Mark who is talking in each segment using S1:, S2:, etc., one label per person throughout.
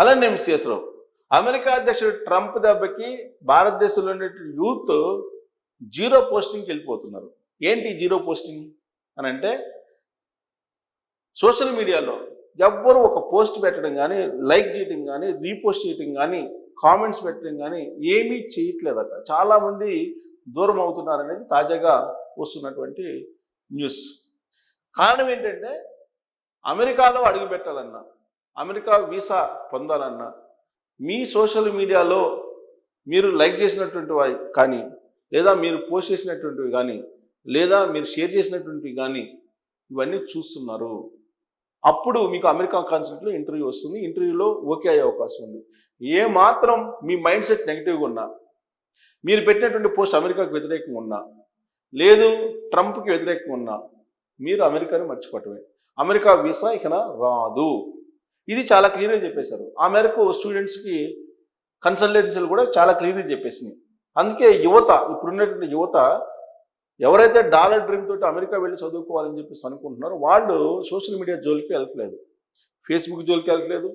S1: అలానే ఎంసీఎస్ రావు. అమెరికా అధ్యక్షుడు ట్రంప్ దెబ్బకి భారతదేశంలో ఉన్నటువంటి యూత్ జీరో పోస్టింగ్కి వెళ్ళిపోతున్నారు. ఏంటి జీరో పోస్టింగ్ అని అంటే, సోషల్ మీడియాలో ఎవ్వరు ఒక పోస్ట్ పెట్టడం కానీ, లైక్ చేయడం కానీ, రీపోస్ట్ చేయడం కానీ, కామెంట్స్ పెట్టడం కానీ ఏమీ చేయట్లేదట. చాలామంది దూరం అవుతున్నారనేది తాజాగా వస్తున్నటువంటి న్యూస్. కారణం ఏంటంటే, అమెరికాలో అడుగు పెట్టాలన్నా, అమెరికా వీసా పొందాలన్నా, మీ సోషల్ మీడియాలో మీరు లైక్ చేసినటువంటివి కానీ, లేదా మీరు పోస్ట్ చేసినటువంటివి కానీ, లేదా మీరు షేర్ చేసినటువంటివి కానీ ఇవన్నీ చూస్తున్నారు. అప్పుడు మీకు అమెరికా కాన్సులేట్లో ఇంటర్వ్యూ వస్తుంది. ఇంటర్వ్యూలో ఓకే అయ్యే అవకాశం ఉంది. ఏ మాత్రం మీ మైండ్ సెట్ నెగిటివ్గా ఉన్నా, మీరు పెట్టినటువంటి పోస్ట్ అమెరికాకు వ్యతిరేకంగా ఉన్నా, లేదు ట్రంప్కి వ్యతిరేకంగా ఉన్నా, మీరు అమెరికాని మర్చిపోవటమే. అమెరికా వీసా ఇక రాదు. ఇది చాలా క్లియర్గా చెప్పేశారు. ఆ మేరకు స్టూడెంట్స్కి కన్సల్టెన్సీలు కూడా చాలా క్లియర్గా చెప్పేసినాయి. అందుకే యువత, ఇప్పుడున్నటువంటి యువత ఎవరైతే డాలర్ డ్రీమ్ తోటి అమెరికా వెళ్ళి చదువుకోవాలని చెప్పేసి అనుకుంటున్నారో వాళ్ళు సోషల్ మీడియా జోలికి వెళ్ళట్లేదు. ఫేస్బుక్ జోలికి వెళ్ళట్లేదు,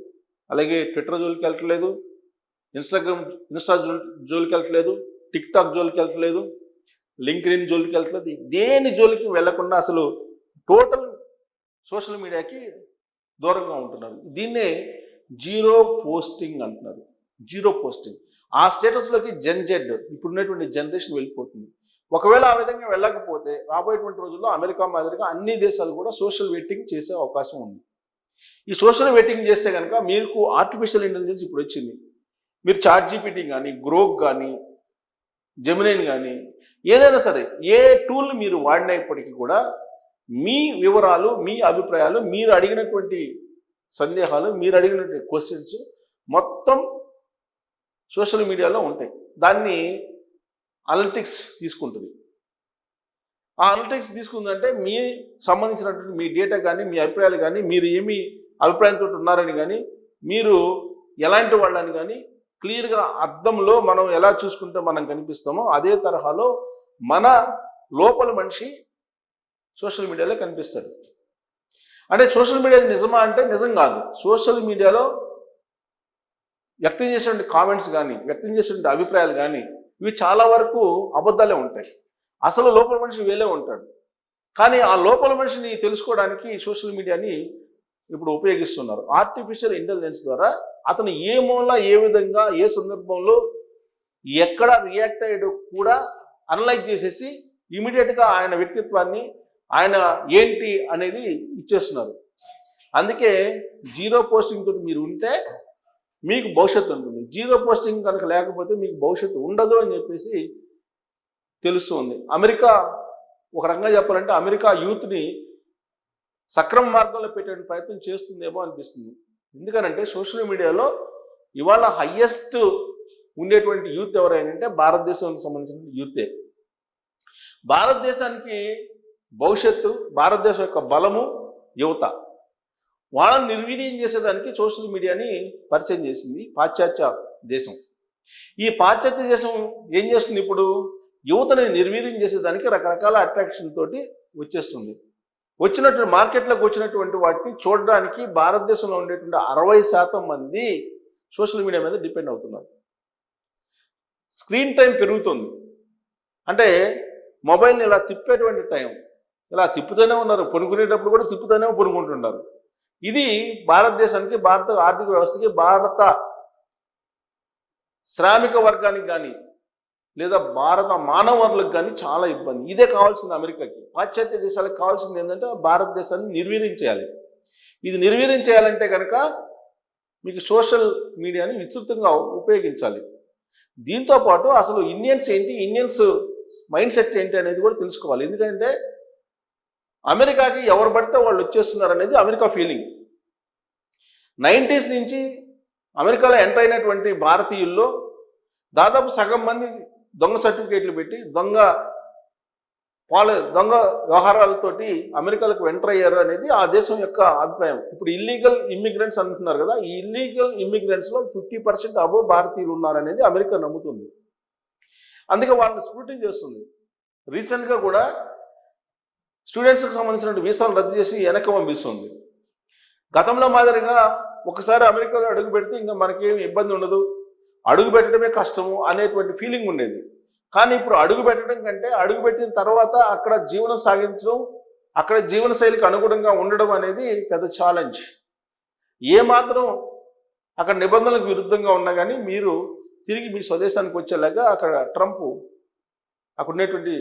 S1: అలాగే ట్విట్టర్ జోలికి వెళ్ళట్లేదు, ఇన్స్టా జోలికి వెళ్ళట్లేదు, టిక్టాక్ జోలికి వెళ్ళట్లేదు, లింక్డ్ఇన్ జోలికి వెళ్ళట్లేదు. దేని జోలికి వెళ్లకుండా అసలు టోటల్ సోషల్ మీడియాకి దూరంగా ఉంటున్నారు. దీన్నే జీరో పోస్టింగ్ అంటున్నారు. Zero posting. ఆ స్టేటస్లోకి జెడ్ ఇప్పుడున్నటువంటి జనరేషన్ వెళ్ళిపోతుంది. ఒకవేళ ఆ విధంగా వెళ్ళకపోతే రాబోయేటువంటి రోజుల్లో అమెరికా మాదిరిగా అన్ని దేశాలు కూడా సోషల్ వెయిటింగ్ చేసే అవకాశం ఉంది. ఈ సోషల్ వెయిటింగ్ చేస్తే కనుక మీకు ఆర్టిఫిషియల్ ఇంటెలిజెన్స్ ఇప్పుడు వచ్చింది. మీరు చాట్ జీపీటీ కానీ, గ్రోక్ కానీ, జెమినైన్ కానీ ఏదైనా సరే ఏ టూల్ మీరు వాడినప్పటికీ కూడా మీ వివరాలు, మీ అభిప్రాయాలు, మీరు అడిగినటువంటి సందేహాలు, మీరు అడిగినటువంటి క్వశ్చన్స్ మొత్తం సోషల్ మీడియాలో ఉంటాయి. దాన్ని అనలిటిక్స్ తీసుకుంటుంది. ఆ అనలిటిక్స్ తీసుకుందంటే మీ సంబంధించినటువంటి మీ డేటా కానీ, మీ అభిప్రాయాలు కానీ, మీరు ఏమి అభిప్రాయంతో ఉన్నారని కానీ, మీరు ఎలాంటి వాళ్ళని కానీ క్లియర్గా అద్దంలో మనం ఎలా చూసుకుంటే మనం కనిపిస్తామో అదే తరహాలో మన లోపల మనిషి సోషల్ మీడియాలో కనిపిస్తాడు. అంటే సోషల్ మీడియా నిజమా అంటే నిజం కాదు. సోషల్ మీడియాలో వ్యక్తం చేసేటువంటి కామెంట్స్ కానీ, వ్యక్తం చేసేటువంటి అభిప్రాయాలు కానీ ఇవి చాలా వరకు అబద్ధాలే ఉంటాయి. అసలు లోపల మనిషి వేలే ఉంటాడు. కానీ ఆ లోపల మనిషిని తెలుసుకోవడానికి సోషల్ మీడియాని ఇప్పుడు ఉపయోగిస్తున్నారు. ఆర్టిఫిషియల్ ఇంటెలిజెన్స్ ద్వారా అతను ఏ మూల, ఏ విధంగా, ఏ సందర్భంలో ఎక్కడ రియాక్ట్ అయ్యాడో కూడా అనలైజ్ చేసేసి ఇమీడియట్గా ఆయన వ్యక్తిత్వాన్ని, ఆయన ఏంటి అనేది ఇచ్చేస్తున్నారు. అందుకే జీరో పోస్టింగ్ తోటి మీరు ఉంటే మీకు భవిష్యత్తు ఉంటుంది. జీరో పోస్టింగ్ కనుక లేకపోతే మీకు భవిష్యత్తు ఉండదు అని చెప్పేసి తెలుస్తుంది. అమెరికా ఒక రకంగా చెప్పాలంటే అమెరికా యూత్ని సక్రమ మార్గంలో పెట్టే ప్రయత్నం చేస్తుందేమో అనిపిస్తుంది. ఎందుకనంటే సోషల్ మీడియాలో ఇవాళ హయ్యెస్ట్ ఉండేటువంటి యూత్ ఎవరైనా భారతదేశానికి సంబంధించిన యూతే. భారతదేశానికి భవిష్యత్తు, భారతదేశం యొక్క బలము యువత. వాళ్ళని నిర్వీర్యం చేసేదానికి సోషల్ మీడియాని పరిచయం చేసింది పాశ్చాత్య దేశం. ఈ పాశ్చాత్య దేశం ఏం చేస్తుంది? ఇప్పుడు యువతని నిర్వీర్యం చేసేదానికి రకరకాల అట్రాక్షన్ తోటి వచ్చేస్తుంది. వచ్చినటువంటి మార్కెట్లోకి వచ్చినటువంటి వాటిని చూడడానికి భారతదేశంలో ఉండేటువంటి 60% మంది సోషల్ మీడియా మీద డిపెండ్ అవుతున్నారు. స్క్రీన్ టైం పెరుగుతుంది. అంటే మొబైల్ని ఇలా తిప్పేటువంటి టైం, ఇలా తిప్పుతూనే ఉన్నారు. పొనుకునేటప్పుడు కూడా తిప్పుతూనే పొనుకుంటున్నారు. ఇది భారతదేశానికి, భారత ఆర్థిక వ్యవస్థకి, భారత శ్రామిక వర్గానికి కానీ, లేదా భారత మానవ వనరులకు కానీ చాలా ఇబ్బంది. ఇదే కావాల్సింది అమెరికాకి. పాశ్చాత్య దేశాలకు కావాల్సింది ఏంటంటే భారతదేశాన్ని నిర్వీర్యం చేయాలి. ఇది నిర్వీర్యం చేయాలంటే కనుక మీకు సోషల్ మీడియాని విస్తృతంగా ఉపయోగించాలి. దీంతో పాటు అసలు ఇండియన్స్ ఏంటి, ఇండియన్స్ మైండ్ సెట్ ఏంటి అనేది కూడా తెలుసుకోవాలి. ఎందుకంటే అమెరికాకి ఎవరు పడితే వాళ్ళు వచ్చేస్తున్నారు అనేది అమెరికా ఫీలింగ్. 90s నుంచి అమెరికాలో ఎంటర్ అయినటువంటి భారతీయుల్లో దాదాపు సగం మంది దొంగ సర్టిఫికేట్లు పెట్టి దొంగ వ్యవహారాలతోటి అమెరికాలకు ఎంటర్ అయ్యారు అనేది ఆ దేశం యొక్క అభిప్రాయం. ఇప్పుడు ఇల్లీగల్ ఇమ్మిగ్రెంట్స్ అంటున్నారు కదా, ఈ ఇల్లీగల్ ఇమ్మిగ్రెంట్స్లో 50% అబోవ్ భారతీయులు ఉన్నారనేది అమెరికా నమ్ముతుంది. అందుకే వాళ్ళని స్క్రూటినీ చేస్తుంది. రీసెంట్గా కూడా స్టూడెంట్స్కి సంబంధించిన వీసాలు రద్దు చేసి వెనక్కి పంపిస్తుంది. గతంలో మాదిరిగా ఒకసారి అమెరికాలో అడుగు పెడితే ఇంకా మనకేం ఇబ్బంది ఉండదు, అడుగు పెట్టడమే కష్టము అనేటువంటి ఫీలింగ్ ఉండేది. కానీ ఇప్పుడు అడుగు పెట్టడం కంటే అడుగు పెట్టిన తర్వాత అక్కడ జీవనం సాగించడం, అక్కడ జీవనశైలికి అనుగుణంగా ఉండడం అనేది పెద్ద ఛాలెంజ్. ఏమాత్రం అక్కడ నిబంధనలకు విరుద్ధంగా ఉన్నా కానీ మీరు తిరిగి మీ స్వదేశానికి వచ్చేలాగా అక్కడ ట్రంప్ అక్కడ ఉన్నటువంటి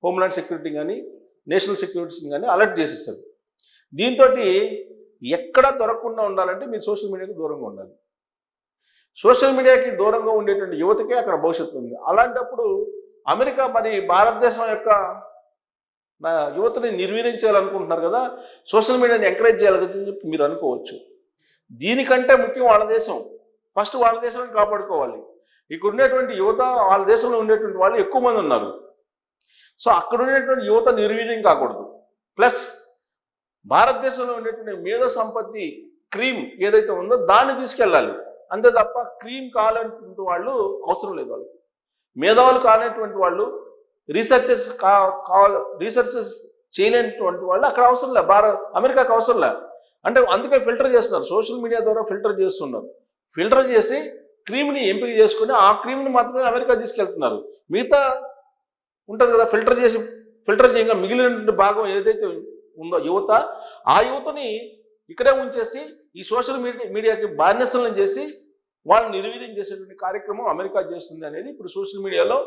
S1: హోమ్లాండ్ సెక్యూరిటీ కానీ నేషనల్ సెక్యూరిటీస్ని కానీ అలర్ట్ చేసేస్తారు. దీంతో ఎక్కడ దొరకకుండా ఉండాలంటే మీరు సోషల్ మీడియాకి దూరంగా ఉండాలి. సోషల్ మీడియాకి దూరంగా ఉండేటువంటి యువతకే అక్కడ భవిష్యత్తు ఉంది. అలాంటప్పుడు అమెరికా మరి భారతదేశం యొక్క యువతని నిర్వీర్యం చేయాలనుకుంటున్నారు కదా, సోషల్ మీడియాని ఎంకరేజ్ చేయాలని చెప్పి మీరు అనుకోవచ్చు. దీనికంటే ముఖ్యం వాళ్ళ దేశం. ఫస్ట్ వాళ్ళ దేశాన్ని కాపాడుకోవాలి. ఇక్కడ ఉండేటువంటి యువత వాళ్ళ దేశంలో ఉండేటువంటి వాళ్ళు ఎక్కువ మంది ఉన్నారు. సో అక్కడ ఉండేటువంటి యువత నిర్వీర్యం కాకూడదు. ప్లస్ భారతదేశంలో ఉండేటువంటి మేధో సంపత్తి క్రీమ్ ఏదైతే ఉందో దాన్ని తీసుకెళ్ళాలి. అంతే తప్ప క్రీమ్ కావాలనేటువంటి వాళ్ళు అవసరం లేదు. వాళ్ళకి మేధావులు కానటువంటి వాళ్ళు, రీసెర్చర్స్ రీసెర్చర్స్ చేయలేనటువంటి వాళ్ళు అక్కడ అవసరం లే, అమెరికాకు అవసరం లే. అంటే అందుకే ఫిల్టర్ చేస్తున్నారు, సోషల్ మీడియా ద్వారా ఫిల్టర్ చేస్తున్నారు. ఫిల్టర్ చేసి క్రీమ్ని ఎంపిక చేసుకుని ఆ క్రీమ్ని మాత్రమే అమెరికా తీసుకెళ్తున్నారు. మిగతా ఉంటుంది కదా, ఫిల్టర్ చేయగా మిగిలిన భాగం ఏదైతే ఉందో యువత, ఆ యువతని ఇక్కడే ఉంచేసి ఈ సోషల్ మీడియాకి బానిసలను చేసి వాళ్ళని నిర్వీర్యం చేసేటువంటి కార్యక్రమం అమెరికా చేస్తుంది అనేది ఇప్పుడు సోషల్ మీడియాలో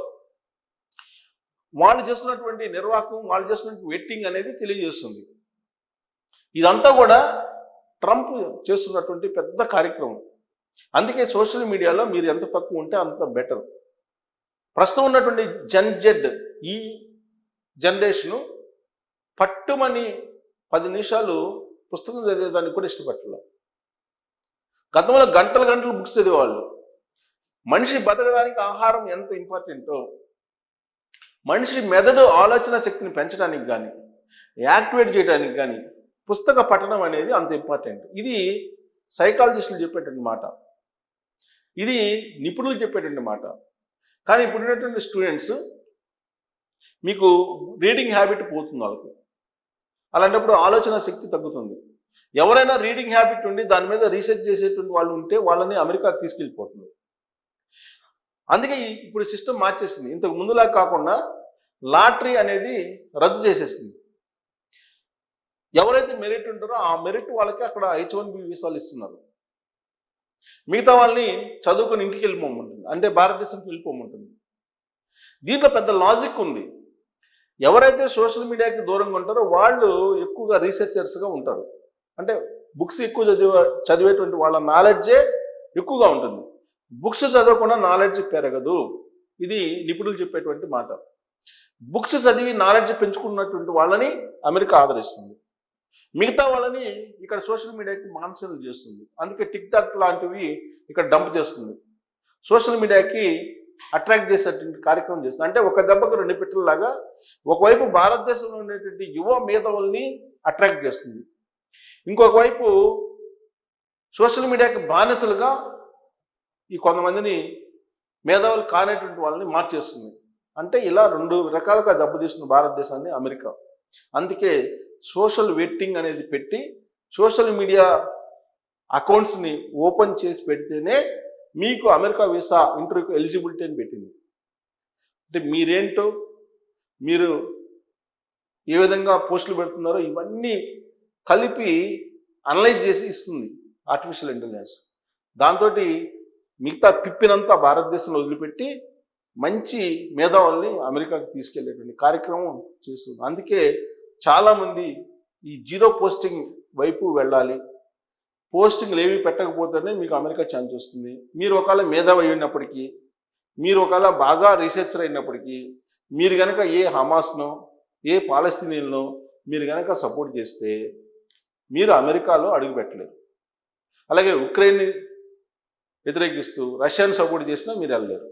S1: వాళ్ళు చేస్తున్నటువంటి నిర్వాహకం, వాళ్ళు చేస్తున్నటువంటి వెట్టింగ్ అనేది తెలియజేస్తుంది. ఇదంతా కూడా ట్రంప్ చేస్తున్నటువంటి పెద్ద కార్యక్రమం. అందుకే సోషల్ మీడియాలో మీరు ఎంత తక్కువ ఉంటే అంత బెటర్. ప్రస్తుతం ఉన్నటువంటి జెడ్ ఈ జనరేషను పట్టుమని 10 నిమిషాలు పుస్తకం చదివేదానికి కూడా ఇష్టపడలేదు. గతంలో గంటలు గంటలు బుక్స్ చదివేవాళ్ళు. మనిషి బతకడానికి ఆహారం ఎంత ఇంపార్టెంటో, మనిషి మెదడు ఆలోచన శక్తిని పెంచడానికి కానీ యాక్టివేట్ చేయడానికి కానీ పుస్తక పఠనం అనేది అంత ఇంపార్టెంట్. ఇది సైకాలజిస్టులు చెప్పేటువంటి మాట, ఇది నిపుణులు చెప్పేటువంటి మాట. కానీ ఇప్పుడు ఉన్నటువంటి స్టూడెంట్స్ మీకు రీడింగ్ హ్యాబిట్ పోతుంది వాళ్ళకి. అలాంటప్పుడు ఆలోచన శక్తి తగ్గుతుంది. ఎవరైనా రీడింగ్ హ్యాబిట్ ఉండి దాని మీద రీసెర్చ్ చేసేటువంటి వాళ్ళు ఉంటే వాళ్ళని అమెరికా తీసుకెళ్ళిపోతుంది. అందుకే ఇప్పుడు సిస్టమ్ మార్చేసింది. ఇంతకు ముందులా కాకుండా లాటరీ అనేది రద్దు చేసేసింది. ఎవరైతే మెరిట్ ఉంటారో ఆ మెరిట్ వాళ్ళకి అక్కడ H1B వీసాలు ఇస్తున్నారు. మిగతా వాళ్ళని చదువుకుని ఇంటికి వెళ్ళిపోమంటుంది, అంటే భారతదేశంకి వెళ్ళిపోమంటుంది. దీంట్లో పెద్ద లాజిక్ ఉంది. ఎవరైతే సోషల్ మీడియాకి దూరంగా ఉంటారో వాళ్ళు ఎక్కువగా రీసెర్చర్స్గా ఉంటారు. అంటే బుక్స్ ఎక్కువ చదివేటువంటి వాళ్ళ నాలెడ్జే ఎక్కువగా ఉంటుంది. బుక్స్ చదవకుండా నాలెడ్జ్ పెరగదు. ఇది నిపుణులు చెప్పేటువంటి మాట. బుక్స్ చదివి నాలెడ్జ్ పెంచుకున్నటువంటి వాళ్ళని అమెరికా ఆదరిస్తుంది. మిగతా వాళ్ళని ఇక్కడ సోషల్ మీడియాకి మాన్సలు చేస్తుంది. అందుకే టిక్ టాక్ లాంటివి ఇక్కడ డంప్ చేస్తుంది. సోషల్ మీడియాకి అట్రాక్ట్ చేసేటువంటి కార్యక్రమం చేస్తుంది. అంటే ఒక దెబ్బకు 2 పిట్టలలాగా ఒకవైపు భారతదేశంలో ఉండేటువంటి యువ మేధావుల్ని అట్రాక్ట్ చేస్తుంది, ఇంకొక వైపు సోషల్ మీడియాకి బానిసలుగా ఈ కొంతమందిని మేధావులు కానేటువంటి వాళ్ళని మార్చేస్తుంది. అంటే ఇలా 2 రకాలుగా దెబ్బతీస్తుంది భారతదేశాన్ని అమెరికా. అందుకే సోషల్ వెట్టింగ్ అనేది పెట్టి సోషల్ మీడియా అకౌంట్స్ని ఓపెన్ చేసి పెడితేనే మీకు అమెరికా వీసా ఇంటర్వ్యూకి ఎలిజిబిలిటీ అని పెట్టింది. అంటే మీరేంటో, మీరు ఏ విధంగా పోస్టులు పెడుతున్నారో ఇవన్నీ కలిపి అనలైజ్ చేసి ఇస్తుంది ఆర్టిఫిషియల్ ఇంటెలిజెన్స్. దాంతో మిగతా పిప్పినంతా భారతదేశంలో వదిలిపెట్టి మంచి మేధావుల్ని అమెరికాకి తీసుకెళ్లేటువంటి కార్యక్రమం చేస్తుంది. అందుకే చాలామంది ఈ జీరో పోస్టింగ్ వైపు వెళ్ళాలి. పోస్టింగ్లు ఏవి పెట్టకపోతేనే మీకు అమెరికా ఛాన్స్ వస్తుంది. మీరు ఒకవేళ మేధావి అయినప్పటికీ, మీరు ఒకవేళ బాగా రీసెర్చర్ అయినప్పటికీ, మీరు కనుక ఏ హమాస్నో ఏ పాలస్తీనియన్లో మీరు కనుక సపోర్ట్ చేస్తే మీరు అమెరికాలో అడుగుపెట్టలేరు. అలాగే ఉక్రెయిన్ని వ్యతిరేకిస్తూ రష్యాని సపోర్ట్ చేసినా మీరు వెళ్ళలేరు.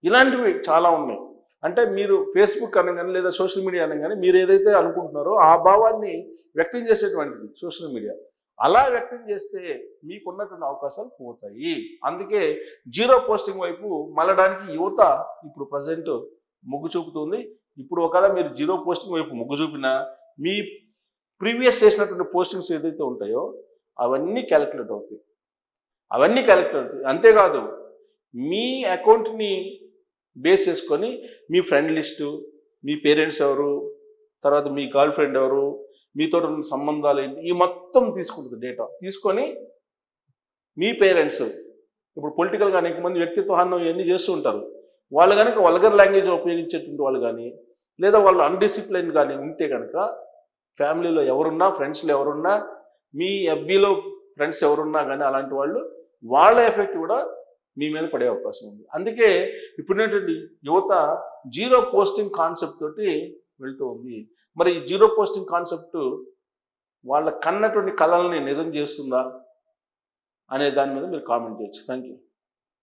S1: ఇలాంటివి చాలా ఉన్నాయి. అంటే మీరు ఫేస్బుక్ అనగానే లేదా సోషల్ మీడియా అనగానే మీరు ఏదైతే అనుకుంటున్నారో ఆ భావాన్ని వ్యక్తం చేసేటువంటిది సోషల్ మీడియా. అలా వ్యక్తం చేస్తే మీకున్నటువంటి అవకాశాలు పోతాయి. అందుకే జీరో పోస్టింగ్ వైపు మళ్ళడానికి యువత ఇప్పుడు ప్రజెంట్ మొగ్గు చూపుతుంది. ఇప్పుడు ఒకవేళ మీరు జీరో పోస్టింగ్ వైపు మొగ్గు చూపినా మీ ప్రీవియస్ చేసినటువంటి పోస్టింగ్స్ ఏదైతే ఉంటాయో అవన్నీ క్యాలిక్యులేట్ అవుతాయి. అంతేకాదు మీ అకౌంట్ని బేస్ చేసుకొని మీ ఫ్రెండ్ లిస్టు, మీ పేరెంట్స్ ఎవరు, తర్వాత మీ గర్ల్ ఫ్రెండ్ ఎవరు, మీతో ఉన్న సంబంధాలు ఏంటి, ఈ మొత్తం తీసుకుంటుంది డేటా. తీసుకొని మీ పేరెంట్స్ ఇప్పుడు పొలిటికల్గా అనేక మంది వ్యక్తిత్వ హనం ఇవన్నీ చేస్తూ ఉంటారు. వాళ్ళు కనుక వల్గర్ లాంగ్వేజ్ ఉపయోగించేటువంటి వాళ్ళు కానీ, లేదా వాళ్ళు అన్డిసిప్లైన్ కానీ ఉంటే కనుక ఫ్యామిలీలో ఎవరున్నా, ఫ్రెండ్స్లో ఎవరున్నా, మీ ఎఫ్బీలో ఫ్రెండ్స్ ఎవరున్నా కానీ అలాంటి వాళ్ళు, వాళ్ళ ఎఫెక్ట్ కూడా మీ మీద పడే అవకాశం ఉంది. అందుకే ఇప్పుడున్నటువంటి యువత జీరో పోస్టింగ్ కాన్సెప్ట్ తోటి వెళ్తూ ఉంది. మరి ఈ జీరో పోస్టింగ్ కాన్సెప్ట్ వాళ్ళ కన్నటువంటి కళల్ని నిజం చేస్తుందా అనే దాని మీద మీరు కామెంట్ చేయొచ్చు. Thank you.